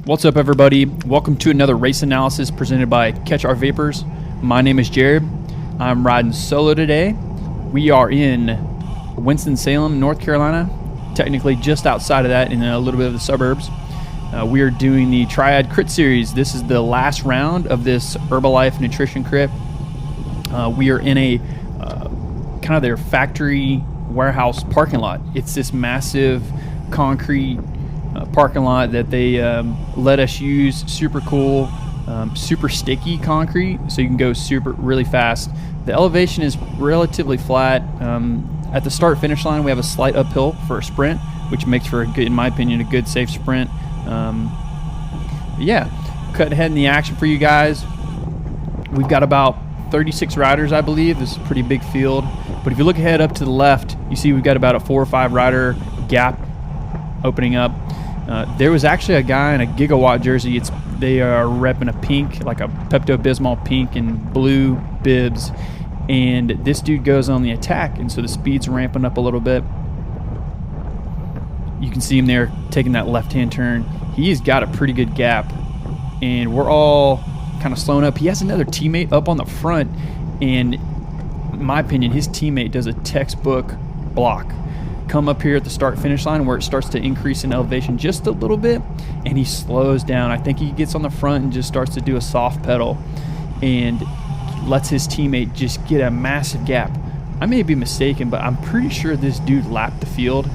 What's up, everybody? Welcome to another race analysis presented by CAT4 Vapors. My name is Jared. I'm riding solo today. We are in Winston-Salem, North Carolina, technically just outside of that in a little bit of the suburbs. We are doing the Triad Crit Series. This is the last round of this Herbalife Nutrition Crit. We are in a kind of their factory warehouse parking lot. It's this massive concrete parking lot that they let us use. Super cool, super sticky concrete, so you can go really fast. The elevation is relatively flat. At the start finish line we have a slight uphill for a sprint, which makes for a good, in my opinion, a good safe sprint. Yeah, cut ahead in the action for you guys. We've got about 36 riders, I believe. This is a pretty big field, but if you look ahead up to the left, you see we've got about a 4 or 5 rider gap opening up. There was actually a guy in a Gigawatt jersey. They are repping a pink, like a Pepto-Bismol pink and blue bibs, and this dude goes on the attack, and so the speed's ramping up a little bit. You can see him there taking that left-hand turn. He's got a pretty good gap, and we're all kind of slowing up. He has another teammate up on the front, and in my opinion, his teammate does a textbook block. Come up here at the start finish line where it starts to increase in elevation just a little bit, and he slows down. I think he gets on the front and just starts to do a soft pedal and lets his teammate just get a massive gap. I may be mistaken, but I'm pretty sure this dude lapped the field,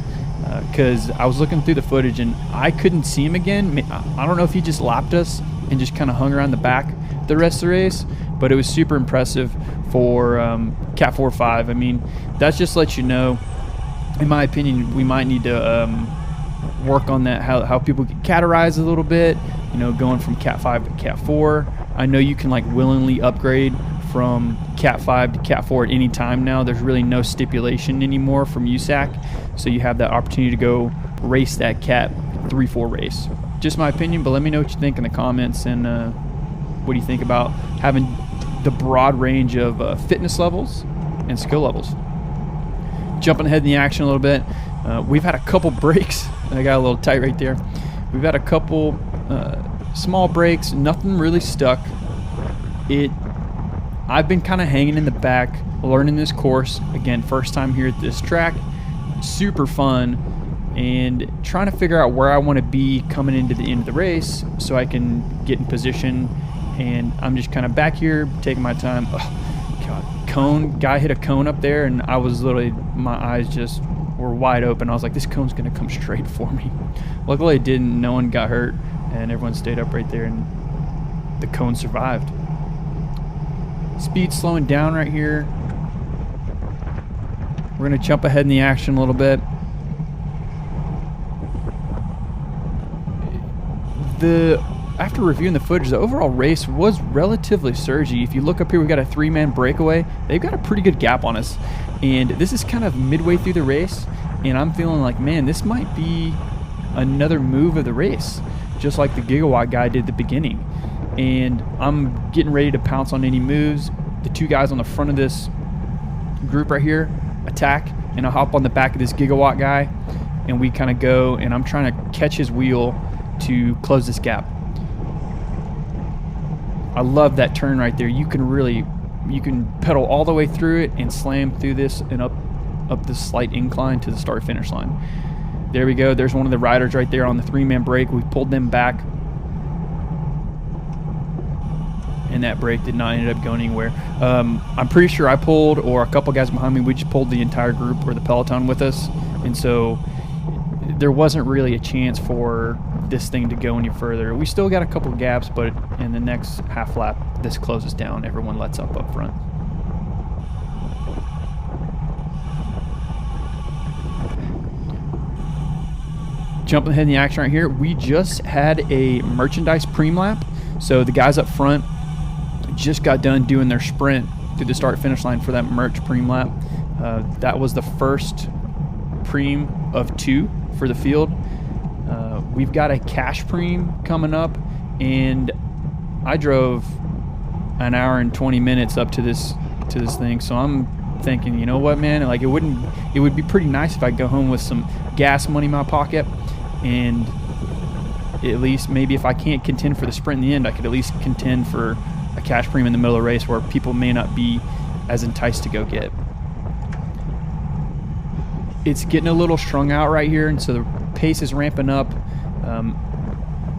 because I was looking through the footage and I couldn't see him again. I don't know if he just lapped us and just kind of hung around the back the rest of the race, but it was super impressive for CAT4-5. I mean, that just lets you know, in my opinion, we might need to work on that, how people get categorized a little bit, you know, going from CAT5 to CAT4. I know you can like willingly upgrade from CAT5 to CAT4 at any time now. There's really no stipulation anymore from USAC, so you have that opportunity to go race that CAT 3-4 race. Just my opinion, but let me know what you think in the comments, and what do you think about having the broad range of fitness levels and skill levels. Jumping ahead in the action a little bit, we've had a couple breaks. I got a little tight right there. We've had a couple small breaks, nothing really stuck. I've been kind of hanging in the back, learning this course. Again, first time here at this track. Super fun, and trying to figure out where I want to be coming into the end of the race so I can get in position. And I'm just kind of back here, taking my time. Oh, God, cone. Guy hit a cone up there, and I was literally, my eyes just were wide open. I was like, this cone's going to come straight for me. Luckily it didn't. No one got hurt, and everyone stayed up right there, and the cone survived. Speed slowing down right here. We're going to jump ahead in the action a little bit. After reviewing the footage, the overall race was relatively surgy. If you look up here, we've got a 3-man breakaway. They've got a pretty good gap on us, and this is kind of midway through the race, and I'm feeling like, man, this might be another move of the race, just like the Gigawatt guy did at the beginning. And I'm getting ready to pounce on any moves. The two guys on the front of this group right here attack, and I'll hop on the back of this Gigawatt guy, and we kind of go, and I'm trying to catch his wheel to close this gap. I love that turn right there. You can pedal all the way through it and slam through this and up this slight incline to the start finish line. There we go. There's one of the riders right there on the 3-man break. We pulled them back, and that break did not end up going anywhere. I'm pretty sure I pulled, or a couple guys behind me, we just pulled the entire group or the peloton with us, and so there wasn't really a chance for this thing to go any further. We still got a couple gaps, but in the next half lap, this closes down. Everyone lets up front. Jumping ahead in the action right here, we just had a merchandise prem lap. So the guys up front just got done doing their sprint through the start finish line for that merch prem lap. That was the first prem of 2 for the field. We've got a cash prem coming up, and I drove an hour and 20 minutes up to this thing, so I'm thinking, you know what, man, like it would be pretty nice if I go home with some gas money in my pocket and at least maybe if I can't contend for the sprint in the end, I could at least contend for a cash premium in the middle of the race where people may not be as enticed to go get. It's getting a little strung out right here, and so the pace is ramping up.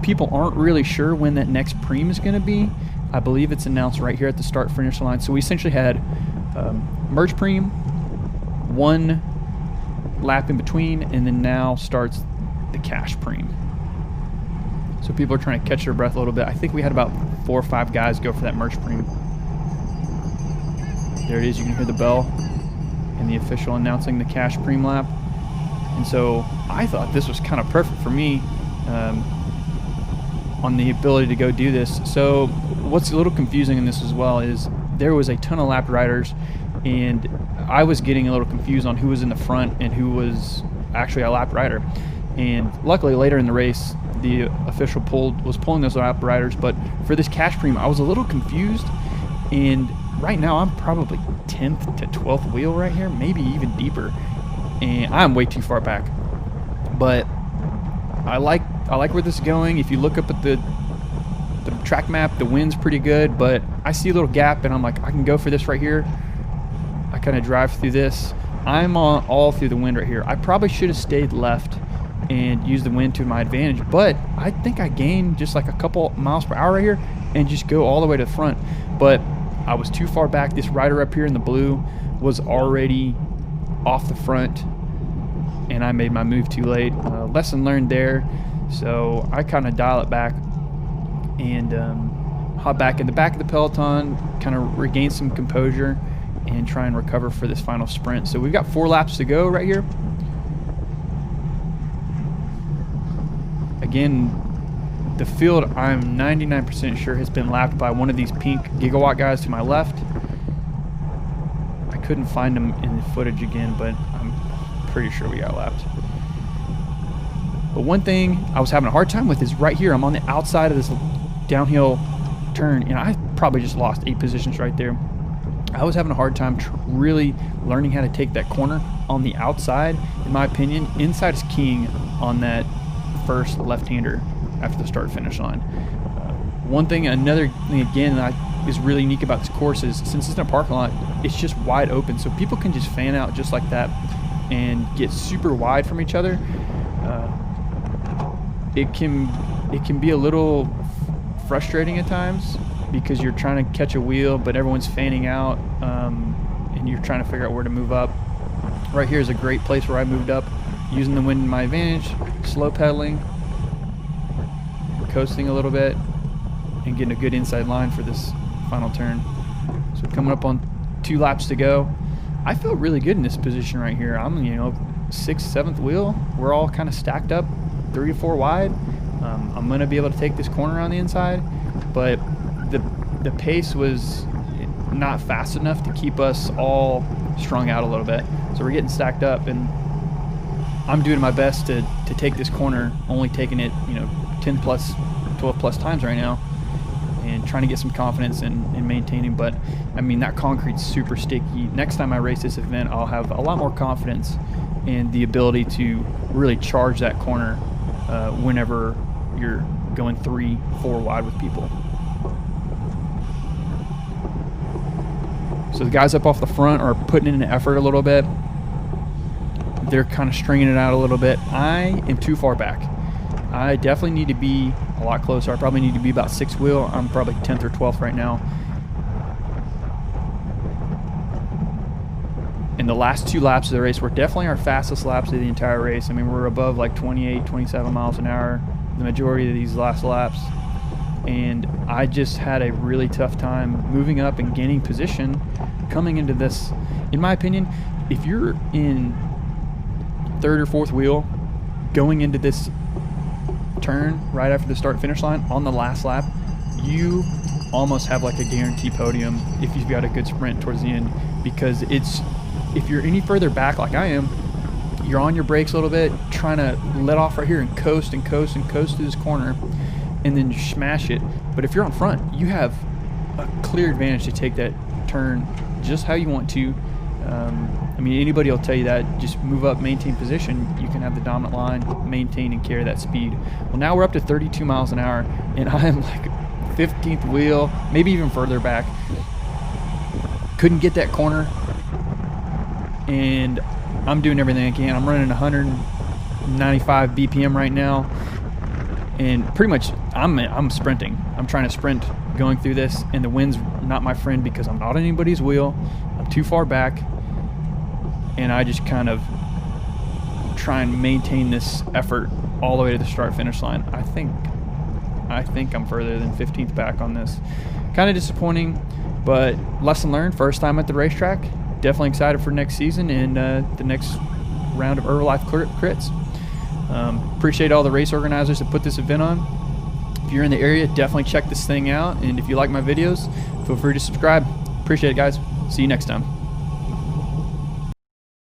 People aren't really sure when that next prem is going to be. I believe it's announced right here at the start finish line. So we essentially had merge prem, 1 lap in between, and then now starts the cash prem. So people are trying to catch their breath a little bit. I think we had about 4 or 5 guys go for that merge prem. There it is. You can hear the bell and the official announcing the cash prem lap. And so I thought this was kind of perfect for me on the ability to go do this. So what's a little confusing in this as well is there was a ton of lapped riders, and I was getting a little confused on who was in the front and who was actually a lapped rider. And luckily later in the race, the official was pulling those lapped riders. But for this cash prem, I was a little confused. And right now I'm probably 10th to 12th wheel right here, maybe even deeper. And I'm way too far back. But I like where this is going. If you look up at the track map, the wind's pretty good, but I see a little gap, and I'm like, I can go for this right here. I kind of drive through this. I'm on all through the wind right here. I probably should have stayed left and used the wind to my advantage, but I think I gained just like a couple miles per hour right here and just go all the way to the front. But I was too far back. This rider up here in the blue was already off the front, and I made my move too late. Lesson learned there. So I kind of dial it back and hop back in the back of the peloton, kind of regain some composure and try and recover for this final sprint. So we've got 4 laps to go right here. Again, the field, I'm 99% sure, has been lapped by one of these pink gigawatt guys to my left. I couldn't find him in the footage again, but I'm pretty sure we got lapped. But one thing I was having a hard time with is right here. I'm on the outside of this downhill turn, and I probably just lost 8 positions right there. I was having a hard time really learning how to take that corner on the outside. In my opinion, inside is king on that first left-hander after the start-finish line. Another thing again that is really unique about this course is since it's in a parking lot, it's just wide open, so people can just fan out just like that and get super wide from each other. It can be a little frustrating at times because you're trying to catch a wheel, but everyone's fanning out, and you're trying to figure out where to move up. Right here is a great place where I moved up, using the wind in my advantage, slow pedaling, coasting a little bit, and getting a good inside line for this final turn. So coming up on 2 laps to go. I feel really good in this position right here. I'm 6th, 7th wheel. We're all kind of stacked up 3 to 4 wide. I'm going to be able to take this corner on the inside, but the pace was not fast enough to keep us all strung out a little bit. So we're getting stacked up, and I'm doing my best to take this corner, only taking it 10 plus, 12 plus times right now, and trying to get some confidence in maintaining. But I mean, that concrete's super sticky. Next time I race this event, I'll have a lot more confidence in the ability to really charge that corner whenever you're going 3, 4 wide with people. So the guys up off the front are putting in an effort a little bit. They're kind of stringing it out a little bit. I am too far back. I definitely need to be a lot closer. I probably need to be about 6th wheel. I'm probably 10th or 12th right now. And the last 2 laps of the race were definitely our fastest laps of the entire race. I mean, we're above like 28, 27 miles an hour the majority of these last laps. And I just had a really tough time moving up and gaining position coming into this. In my opinion, if you're in 3rd or 4th wheel going into this turn right after the start finish line on the last lap, you almost have like a guaranteed podium if you've got a good sprint towards the end, because if you're any further back like I am, you're on your brakes a little bit, trying to let off right here and coast and coast and coast through this corner and then smash it. But if you're on front, you have a clear advantage to take that turn just how you want to I mean, anybody will tell you that. Just move up, maintain position. You can have the dominant line, maintain and carry that speed. Well, now we're up to 32 miles an hour, and I am like 15th wheel, maybe even further back. Couldn't get that corner, and I'm doing everything I can. I'm running 195 BPM right now, and pretty much I'm sprinting. I'm trying to sprint going through this, and the wind's not my friend because I'm not on anybody's wheel. I'm too far back, and I just kind of try and maintain this effort all the way to the start-finish line. I think I'm further than 15th back on this. Kind of disappointing, but lesson learned. First time at the racetrack. Definitely excited for next season and the next round of Herbalife crits. Appreciate all the race organizers that put this event on. If you're in the area, definitely check this thing out. And if you like my videos, feel free to subscribe. Appreciate it, guys. See you next time.